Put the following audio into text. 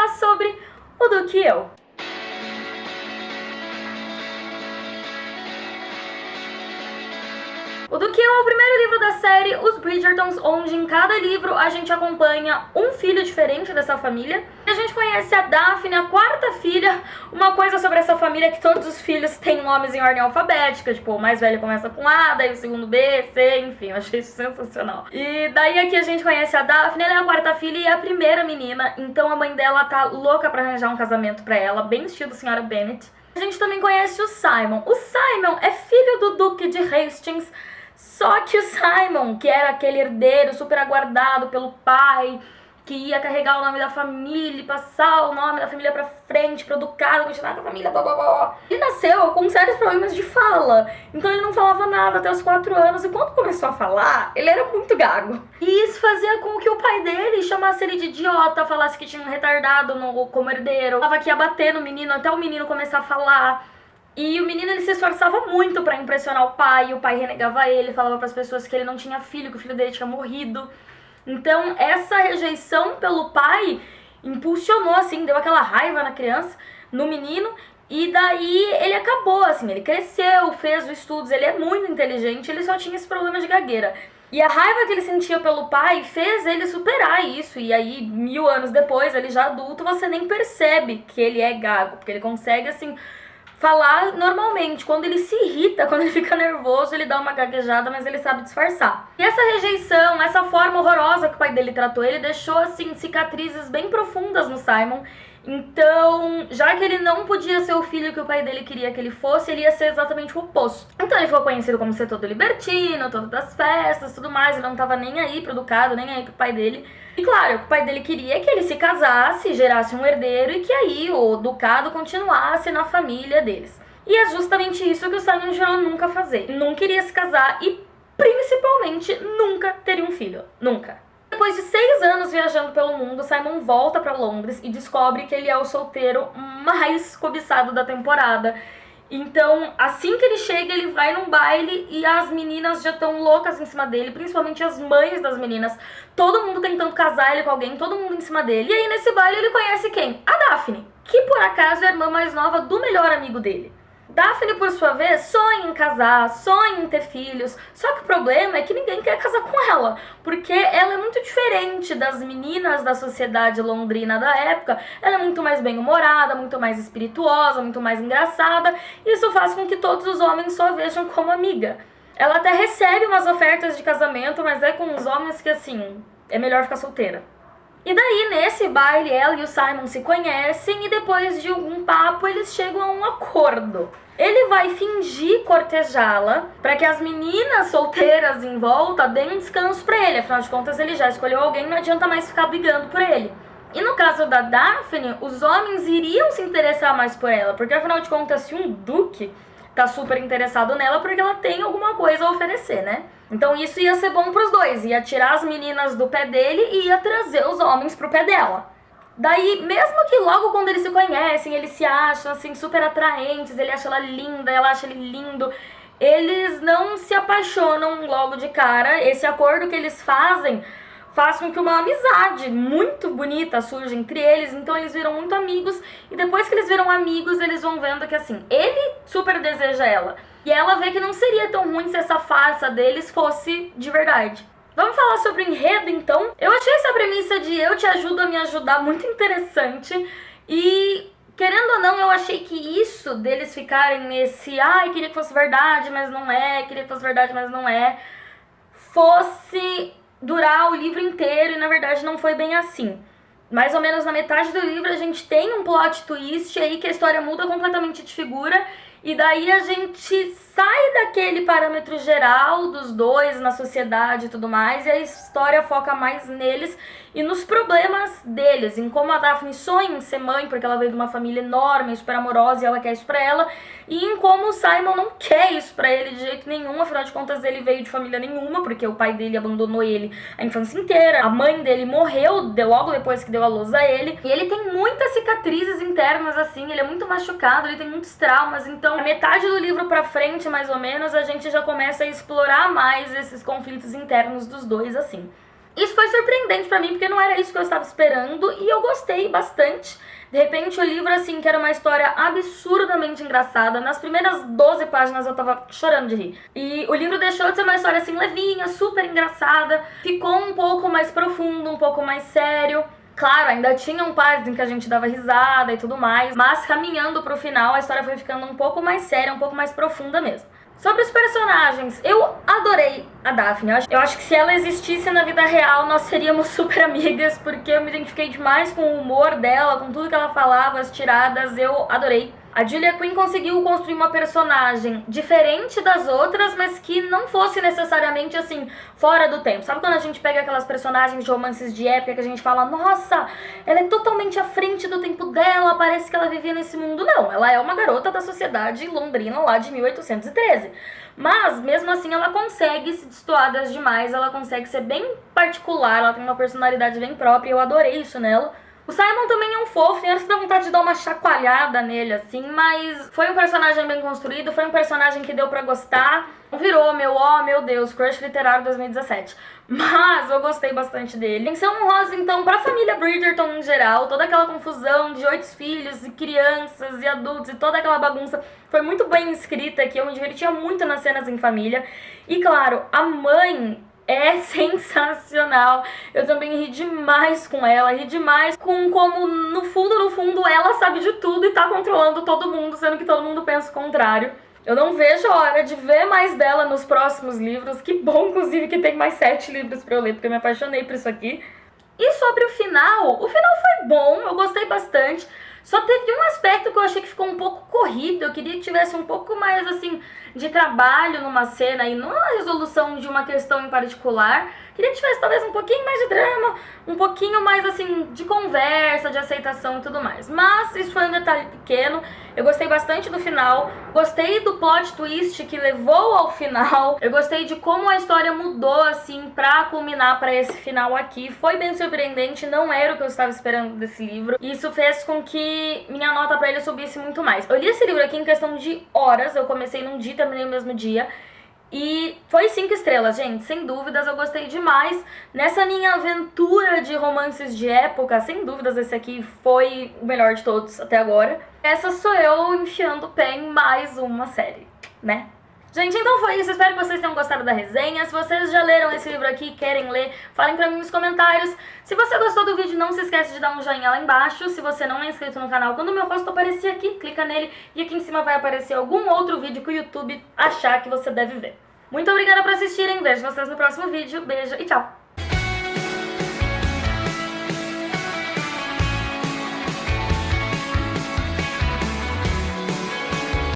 falar sobre O Duque e Eu. O Duque é o primeiro livro da série Os Bridgertons, onde em cada livro a gente acompanha um filho diferente dessa família. A gente conhece a Daphne, a quarta filha. Uma coisa sobre essa família é que todos os filhos têm nomes em ordem alfabética, tipo, o mais velho começa com A, daí o segundo B, C, enfim, eu achei isso sensacional. E daí aqui a gente conhece a Daphne, ela é a quarta filha e é a primeira menina, então a mãe dela tá louca pra arranjar um casamento pra ela, bem estilo Senhora Bennet. A gente também conhece o Simon. O Simon é filho do Duque de Hastings. Só que o Simon, que era aquele herdeiro super aguardado pelo pai, que ia carregar o nome da família, passar o nome da família pra frente, pro ducado, continuar com a família, blá blá blá. Ele nasceu com sérios problemas de fala, então ele não falava nada até os 4 anos, e quando começou a falar, ele era muito gago. E isso fazia com que o pai dele chamasse ele de idiota, falasse que tinha um retardado como herdeiro, falava que ia bater no menino até o menino começar a falar. E o menino, ele se esforçava muito pra impressionar o pai renegava ele, falava pras pessoas que ele não tinha filho, que o filho dele tinha morrido. Então, essa rejeição pelo pai impulsionou, assim, deu aquela raiva na criança, no menino, e daí ele acabou, assim, ele cresceu, fez os estudos, ele é muito inteligente, ele só tinha esse problema de gagueira. E a raiva que ele sentia pelo pai fez ele superar isso, e aí, 1000 anos depois, ele já adulto, você nem percebe que ele é gago, porque ele consegue, assim, falar normalmente. Quando ele se irrita, quando ele fica nervoso, ele dá uma gaguejada, mas ele sabe disfarçar. E essa rejeição, essa forma horrorosa que o pai dele tratou ele, deixou, assim, cicatrizes bem profundas no Simon. Então, já que ele não podia ser o filho que o pai dele queria que ele fosse, ele ia ser exatamente o oposto. Então ele ficou conhecido como ser todo libertino, todo das festas, tudo mais. Ele não tava nem aí pro ducado, nem aí pro pai dele. E claro, o que o pai dele queria é que ele se casasse, gerasse um herdeiro e que aí o ducado continuasse na família deles. E é justamente isso que o Simon jurou nunca fazer. Não queria se casar e, principalmente, nunca teria um filho. Nunca. Depois de 6 anos viajando pelo mundo, Simon volta pra Londres e descobre que ele é o solteiro mais cobiçado da temporada. Então, assim que ele chega, ele vai num baile e as meninas já estão loucas em cima dele, principalmente as mães das meninas. Todo mundo tentando casar ele com alguém, todo mundo em cima dele. E aí, nesse baile, ele conhece quem? A Daphne, que por acaso é a irmã mais nova do melhor amigo dele. Daphne, por sua vez, sonha em casar, sonha em ter filhos, só que o problema é que ninguém quer casar com ela, porque ela é muito diferente das meninas da sociedade londrina da época. Ela é muito mais bem-humorada, muito mais espirituosa, muito mais engraçada, e isso faz com que todos os homens só vejam como amiga. Ela até recebe umas ofertas de casamento, mas é com os homens que, assim, é melhor ficar solteira. E daí, nesse baile, ela e o Simon se conhecem e depois de algum papo eles chegam a um acordo. Ele vai fingir cortejá-la para que as meninas solteiras em volta deem um descanso pra ele. Afinal de contas, ele já escolheu alguém, não adianta mais ficar brigando por ele. E no caso da Daphne, os homens iriam se interessar mais por ela, porque afinal de contas, se um duque tá super interessado nela, porque ela tem alguma coisa a oferecer, né? Então isso ia ser bom pros dois, ia tirar as meninas do pé dele e ia trazer os homens pro pé dela. Daí, mesmo que logo quando eles se conhecem, eles se acham assim super atraentes, ele acha ela linda, ela acha ele lindo, eles não se apaixonam logo de cara. Esse acordo que eles fazem faz com que uma amizade muito bonita surja entre eles, então eles viram muito amigos, e depois que eles viram amigos, eles vão vendo que assim, ele super deseja ela, e ela vê que não seria tão ruim se essa farsa deles fosse de verdade. Vamos falar sobre o enredo, então? Eu achei essa premissa de eu te ajudo a me ajudar muito interessante, e querendo ou não, eu achei que isso deles ficarem nesse ai, queria que fosse verdade, mas não é, queria que fosse verdade, mas não é, fosse durar o livro inteiro, e na verdade não foi bem assim. Mais ou menos na metade do livro a gente tem um plot twist aí que a história muda completamente de figura, e daí a gente sai daquele parâmetro geral dos dois na sociedade e tudo mais, e a história foca mais neles e nos problemas deles, em como a Daphne sonha em ser mãe, porque ela veio de uma família enorme, super amorosa, e ela quer isso pra ela, e em como o Simon não quer isso pra ele de jeito nenhum. Afinal de contas, ele veio de família nenhuma, porque o pai dele abandonou ele a infância inteira, a mãe dele morreu logo depois que deu a luz a ele, e ele tem muitas cicatrizes internas, assim, ele é muito machucado, ele tem muitos traumas. Então, a metade do livro pra frente, mais ou menos, a gente já começa a explorar mais esses conflitos internos dos dois, assim. Isso foi surpreendente pra mim, porque não era isso que eu estava esperando, e eu gostei bastante. De repente, o livro, assim, que era uma história absurdamente engraçada. Nas primeiras 12 páginas eu tava chorando de rir. E o livro deixou de ser uma história, assim, levinha, super engraçada. Ficou um pouco mais profundo, um pouco mais sério. Claro, ainda tinham partes em que a gente dava risada e tudo mais, mas caminhando pro final, a história foi ficando um pouco mais séria, um pouco mais profunda mesmo. Sobre os personagens, eu adorei a Daphne. Eu acho que se ela existisse na vida real, nós seríamos super amigas, porque eu me identifiquei demais com o humor dela, com tudo que ela falava, as tiradas, eu adorei. A Julia Quinn conseguiu construir uma personagem diferente das outras, mas que não fosse necessariamente, assim, fora do tempo. Sabe quando a gente pega aquelas personagens de romances de época que a gente fala, nossa, ela é totalmente à frente do tempo dela, parece que ela vivia nesse mundo. Não, ela é uma garota da sociedade londrina lá de 1813. Mas, mesmo assim, ela consegue se destoar das demais, ela consegue ser bem particular, ela tem uma personalidade bem própria, e eu adorei isso nela. O Simon também é um fofo, tem horas que dá vontade de dar uma chacoalhada nele, assim, mas foi um personagem bem construído, foi um personagem que deu pra gostar. Não virou meu Deus, crush literário 2017. Mas eu gostei bastante dele. Menção honrosa, então, pra família Bridgerton em geral, toda aquela confusão de 8 filhos e crianças e adultos e toda aquela bagunça foi muito bem escrita aqui, eu me divertia muito nas cenas em família. E claro, a mãe é sensacional. Eu também ri demais com ela, ri demais com como, no fundo, ela sabe de tudo e tá controlando todo mundo, sendo que todo mundo pensa o contrário. Eu não vejo a hora de ver mais dela nos próximos livros. Que bom, inclusive, que tem mais 7 livros pra eu ler, porque eu me apaixonei por isso aqui. E sobre o final foi bom, eu gostei bastante. Só teve um aspecto que eu achei que ficou um pouco corrido. Eu queria que tivesse um pouco mais, assim, de trabalho numa cena e não a resolução de uma questão em particular. Queria que tivesse talvez um pouquinho mais de drama, um pouquinho mais, assim, de conversa, de aceitação e tudo mais. Mas isso foi um detalhe pequeno. Eu gostei bastante do final, gostei do plot twist que levou ao final. Eu gostei de como a história mudou, assim, pra culminar pra esse final aqui. Foi bem surpreendente, não era o que eu estava esperando desse livro. E isso fez com que minha nota pra ele subisse muito mais. Eu li esse livro aqui em questão de horas, eu comecei num dia e terminei no mesmo dia. E foi 5 estrelas, gente, sem dúvidas, eu gostei demais. Nessa minha aventura de romances de época, sem dúvidas esse aqui foi o melhor de todos até agora. Essa sou eu enfiando o pé em mais uma série, né? Gente, então foi isso, espero que vocês tenham gostado da resenha. Se vocês já leram esse livro aqui e querem ler, falem pra mim nos comentários. Se você gostou do vídeo, não se esquece de dar um joinha lá embaixo. Se você não é inscrito no canal, quando o meu rosto aparecer aqui, clica nele e aqui em cima vai aparecer algum outro vídeo que o YouTube achar que você deve ver. Muito obrigada por assistirem, vejo vocês no próximo vídeo, beijo e tchau!